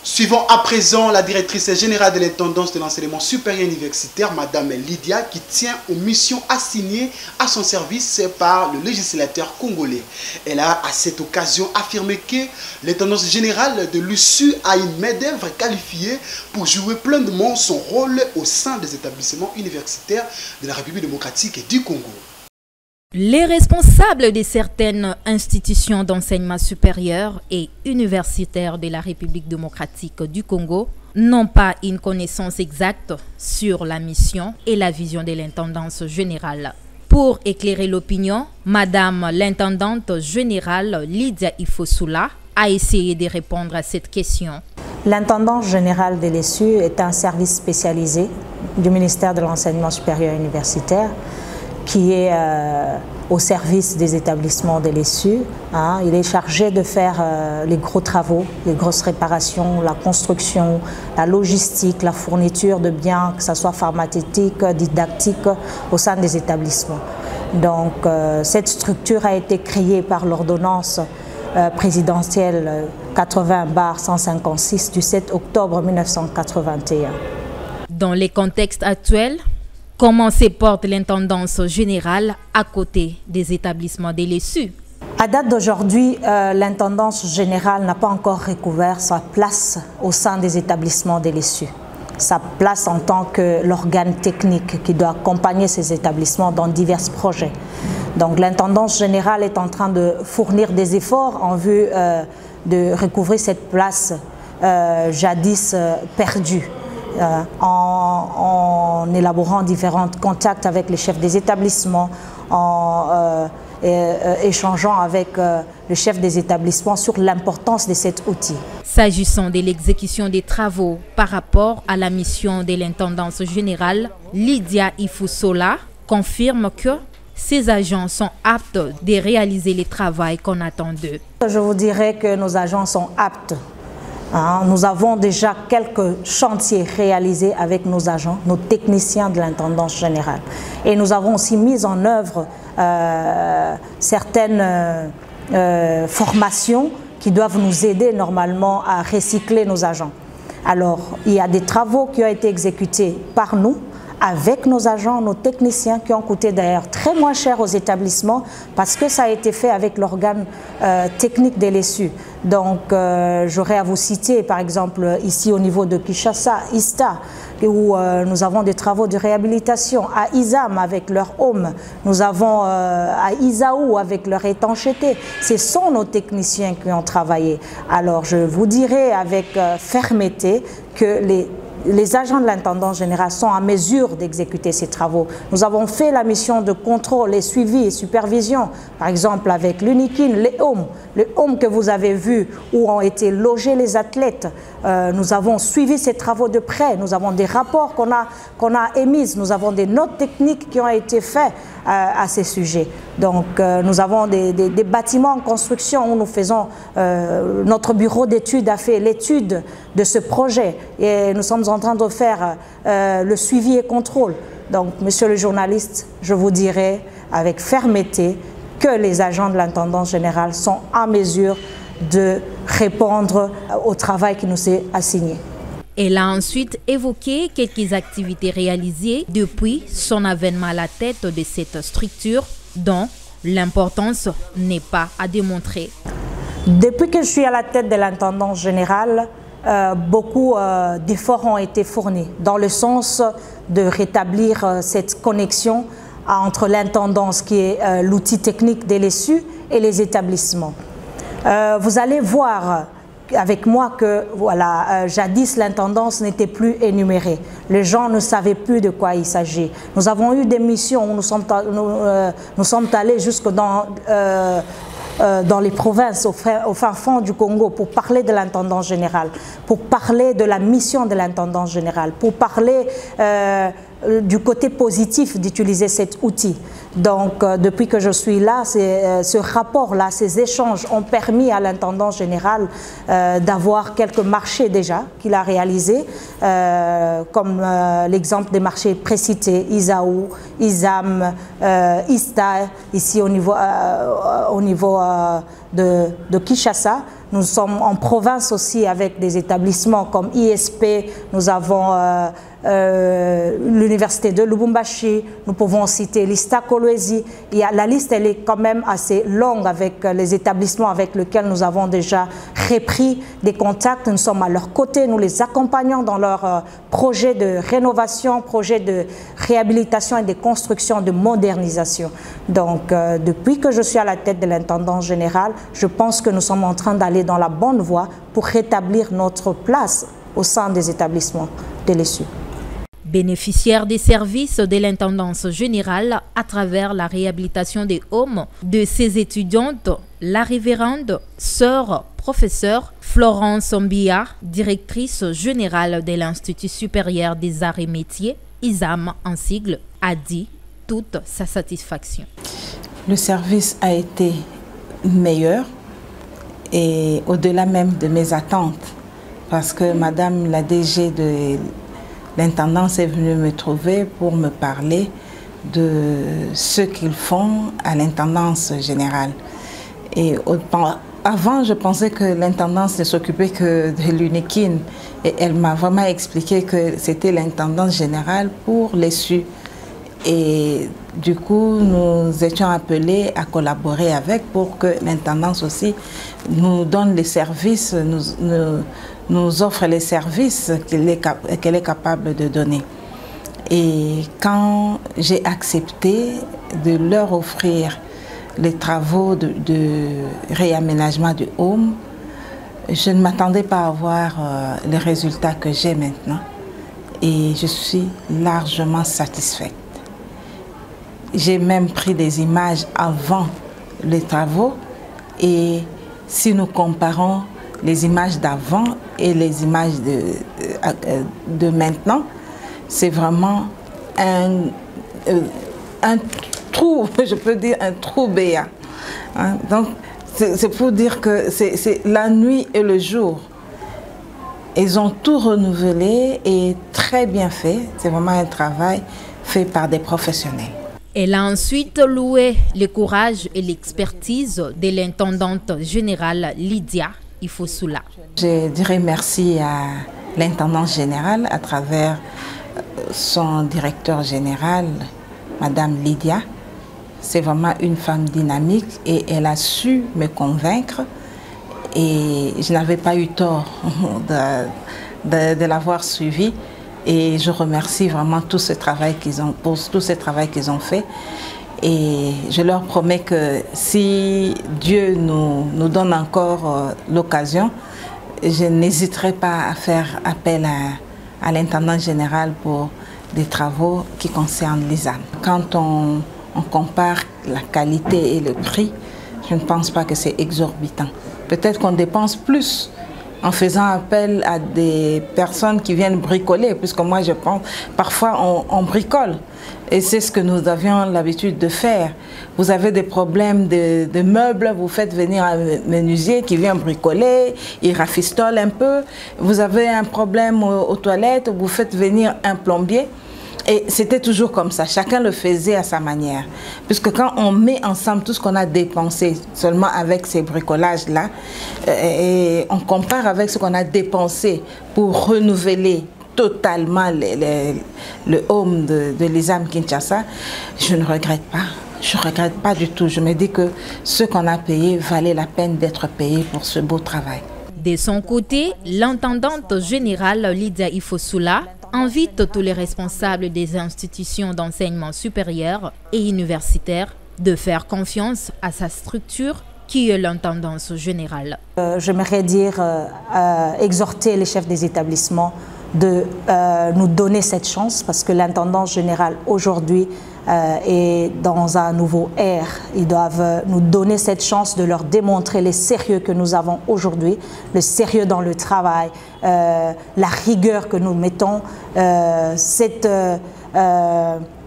Suivons à présent la directrice générale de l'intendance de l'enseignement supérieur universitaire, Madame Lydia, qui tient aux missions assignées à son service par le législateur congolais. Elle a à cette occasion affirmé que l'intendance générale de l'USU a une main-d'œuvre qualifiée pour jouer pleinement son rôle au sein des établissements universitaires de la République démocratique du Congo. Les responsables de certaines institutions d'enseignement supérieur et universitaire de la République démocratique du Congo n'ont pas une connaissance exacte sur la mission et la vision de l'intendance générale. Pour éclairer l'opinion, Madame l'intendante générale Lydia Ifosula a essayé de répondre à cette question. L'intendance générale de l'ESU est un service spécialisé du ministère de l'enseignement supérieur universitaire qui est au service des établissements de l'ESU. Il est chargé de faire les gros travaux, les grosses réparations, la construction, la logistique, la fourniture de biens, que ce soit pharmaceutique, didactique, au sein des établissements. Donc cette structure a été créée par l'ordonnance présidentielle 80/156 du 7 octobre 1981. Dans les contextes actuels, comment se porte l'intendance générale à côté des établissements de l'ESU? À date d'aujourd'hui, l'intendance générale n'a pas encore recouvert sa place au sein des établissements de l'ESU. Sa place en tant que l'organe technique qui doit accompagner ces établissements dans divers projets. Donc l'intendance générale est en train de fournir des efforts en vue de recouvrir cette place jadis perdue. En élaborant différents contacts avec les chefs des établissements, en échangeant avec le chef des établissements sur l'importance de cet outil. S'agissant de l'exécution des travaux par rapport à la mission de l'intendance générale, Lydia Ifosula confirme que ces agents sont aptes de réaliser le travail qu'on attend d'eux. Je vous dirais que nos agents sont aptes. Nous avons déjà quelques chantiers réalisés avec nos agents, nos techniciens de l'intendance générale. Et nous avons aussi mis en œuvre certaines formations qui doivent nous aider normalement à recycler nos agents. Alors, il y a des travaux qui ont été exécutés par nous, avec nos agents, nos techniciens, qui ont coûté d'ailleurs très moins cher aux établissements parce que ça a été fait avec l'organe technique de l'ESU. Donc j'aurais à vous citer par exemple ici au niveau de Kinshasa, ISTA, où nous avons des travaux de réhabilitation, à ISAM avec leur home, nous avons à Isaou avec leur étanchéité. Ce sont nos techniciens qui ont travaillé. Alors je vous dirai avec fermeté que les agents de l'intendance générale sont en mesure d'exécuter ces travaux. Nous avons fait la mission de contrôle et suivi et supervision, par exemple avec l'UNIKIN, les homes que vous avez vus où ont été logés les athlètes. Nous avons suivi ces travaux de près, nous avons des rapports qu'on a émis, nous avons des notes techniques qui ont été faites à ces sujets. Donc nous avons des bâtiments en construction où nous faisons, notre bureau d'études a fait l'étude de ce projet et nous sommes en train de faire le suivi et contrôle. Donc monsieur le journaliste, je vous dirai avec fermeté que les agents de l'intendance générale sont en mesure de répondre au travail qui nous est assigné. Elle a ensuite évoqué quelques activités réalisées depuis son avènement à la tête de cette structure dont l'importance n'est pas à démontrer. Depuis que je suis à la tête de l'intendance générale, beaucoup d'efforts ont été fournis dans le sens de rétablir cette connexion entre l'intendance qui est l'outil technique de l'ESU et les établissements. Vous allez voir avec moi que voilà, jadis l'intendance n'était plus énumérée. Les gens ne savaient plus de quoi il s'agit. Nous avons eu des missions où nous sommes allés jusque dans les provinces, au fin fond du Congo, pour parler de l'intendance générale, pour parler de la mission de l'intendance générale, pour parler du côté positif d'utiliser cet outil. Donc, depuis que je suis là, ce rapport-là, ces échanges ont permis à l'intendance générale d'avoir quelques marchés déjà qu'il a réalisés, comme l'exemple des marchés précités, Isaou, Isam, Ista, ici au niveau de Kinshasa. Nous sommes en province aussi avec des établissements comme ISP, nous avons l'université de Lubumbashi, nous pouvons citer l'ISTA Kolwezi. La liste elle est quand même assez longue avec les établissements avec lesquels nous avons déjà repris des contacts. Nous sommes à leur côté, nous les accompagnons dans leurs projets de rénovation, projets de réhabilitation et de construction, de modernisation. Donc depuis que je suis à la tête de l'intendance générale, je pense que nous sommes en train d'aller dans la bonne voie pour rétablir notre place au sein des établissements de l'ESU. Bénéficiaire des services de l'intendance générale à travers la réhabilitation des homes de ses étudiantes, la révérende sœur professeure Florence Mbia, directrice générale de l'Institut supérieur des arts et métiers, ISAM en sigle, a dit toute sa satisfaction. Le service a été meilleur et au-delà même de mes attentes, parce que Madame la DG de l'intendance est venue me trouver pour me parler de ce qu'ils font à l'intendance générale. Et avant, je pensais que l'intendance ne s'occupait que de l'UNIKIN. Et elle m'a vraiment expliqué que c'était l'intendance générale pour l'ESU. Et du coup, nous étions appelés à collaborer avec pour que l'intendance aussi nous donne les services, nous offre les services qu'elle est capable de donner. Et quand j'ai accepté de leur offrir les travaux de réaménagement du home, je ne m'attendais pas à voir les résultats que j'ai maintenant. Et je suis largement satisfaite. J'ai même pris des images avant les travaux et si nous comparons les images d'avant et les images de maintenant, c'est vraiment un trou, je peux dire un trou béat. Hein? Donc c'est pour dire que c'est la nuit et le jour. Ils ont tout renouvelé et très bien fait. C'est vraiment un travail fait par des professionnels. Elle a ensuite loué le courage et l'expertise de l'intendante générale Lydia Ifosula. Je dirais merci à l'intendance générale à travers son directeur général, Madame Lydia. C'est vraiment une femme dynamique et elle a su me convaincre et je n'avais pas eu tort de l'avoir suivie. Et je remercie vraiment tout ce travail qu'ils ont fait. Et je leur promets que si Dieu nous donne encore l'occasion, je n'hésiterai pas à faire appel à l'intendant général pour des travaux qui concernent l'ISAM. Quand on compare la qualité et le prix, je ne pense pas que c'est exorbitant. Peut-être qu'on dépense plus en faisant appel à des personnes qui viennent bricoler, puisque moi je pense, parfois on bricole. Et c'est ce que nous avions l'habitude de faire. Vous avez des problèmes de meubles, vous faites venir un menuisier qui vient bricoler, il rafistole un peu. Vous avez un problème aux toilettes, vous faites venir un plombier. Et c'était toujours comme ça, chacun le faisait à sa manière. Puisque quand on met ensemble tout ce qu'on a dépensé seulement avec ces bricolages-là, et on compare avec ce qu'on a dépensé pour renouveler totalement le home de l'ISAM Kinshasa, je ne regrette pas. Je ne regrette pas du tout. Je me dis que ce qu'on a payé valait la peine d'être payé pour ce beau travail. De son côté, l'intendante générale Lydia Ifosula invite tous les responsables des institutions d'enseignement supérieur et universitaire de faire confiance à sa structure qui est l'intendance générale. J'aimerais dire exhorter les chefs des établissements de nous donner cette chance parce que l'intendance générale aujourd'hui est dans un nouveau ère. Ils doivent nous donner cette chance de leur démontrer le sérieux que nous avons aujourd'hui, le sérieux dans le travail, la rigueur que nous mettons, cette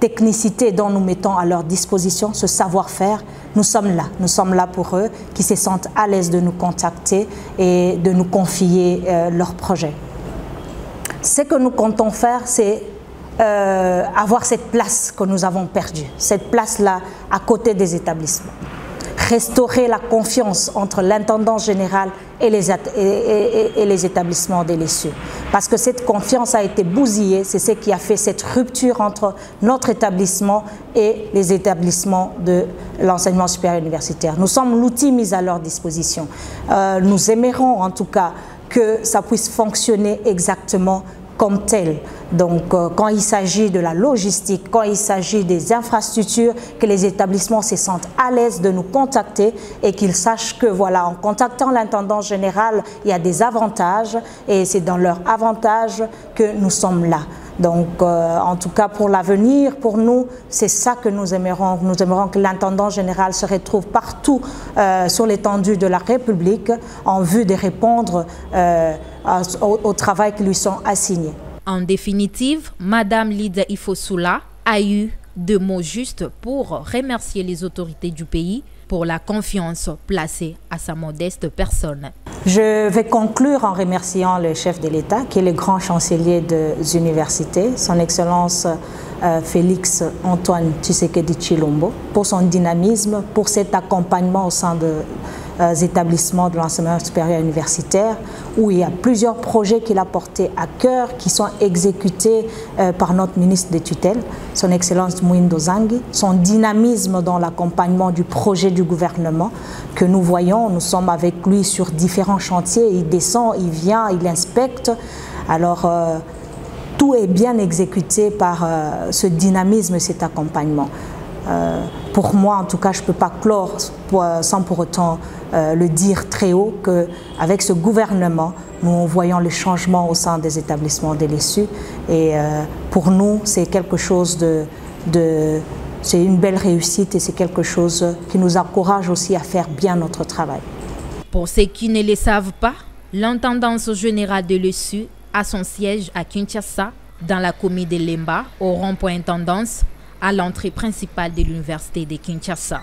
technicité dont nous mettons à leur disposition, ce savoir-faire. Nous sommes là pour eux, qui se sentent à l'aise de nous contacter et de nous confier leurs projets. Ce que nous comptons faire, c'est avoir cette place que nous avons perdue, cette place-là à côté des établissements. restaurer la confiance entre l'intendant général et les établissements de l'ESSU. Parce que cette confiance a été bousillée, c'est ce qui a fait cette rupture entre notre établissement et les établissements de l'enseignement supérieur universitaire. Nous sommes l'outil mis à leur disposition. Nous aimerons en tout cas que ça puisse fonctionner exactement comme tel. Donc, quand il s'agit de la logistique, quand il s'agit des infrastructures, que les établissements se sentent à l'aise de nous contacter et qu'ils sachent que, voilà, en contactant l'intendant général, il y a des avantages et c'est dans leur avantage que nous sommes là. Donc, en tout cas, pour l'avenir, pour nous, c'est ça que nous aimerons. Nous aimerons que l'intendant général se retrouve partout sur l'étendue de la République en vue de répondre au travail qui lui sont assignés. En définitive, Madame Lydia Ifosula a eu deux mots justes pour remercier les autorités du pays pour la confiance placée à sa modeste personne. Je vais conclure en remerciant le chef de l'État, qui est le grand chancelier des universités, son Excellence Félix Antoine Tshisekedi Tshilombo, pour son dynamisme, pour cet accompagnement au sein des établissements de l'enseignement supérieur universitaire, où il y a plusieurs projets qu'il a portés à cœur, qui sont exécutés par notre ministre de tutelle, son Excellence Mwindo Zangi, son dynamisme dans l'accompagnement du projet du gouvernement que nous voyons. Nous sommes avec lui sur différents chantiers, il descend, il vient, il inspecte. Alors, tout est bien exécuté par ce dynamisme et cet accompagnement. Pour moi, en tout cas, je ne peux pas clore sans pour autant le dire très haut qu'avec ce gouvernement, nous voyons le changement au sein des établissements de l'ESSU. Et pour nous, c'est quelque chose c'est une belle réussite et c'est quelque chose qui nous encourage aussi à faire bien notre travail. Pour ceux qui ne le savent pas, l'intendance générale de l'ESSU a son siège à Kinshasa, dans la commune de Lemba, au rond-point Intendance, à l'entrée principale de l'université de Kinshasa.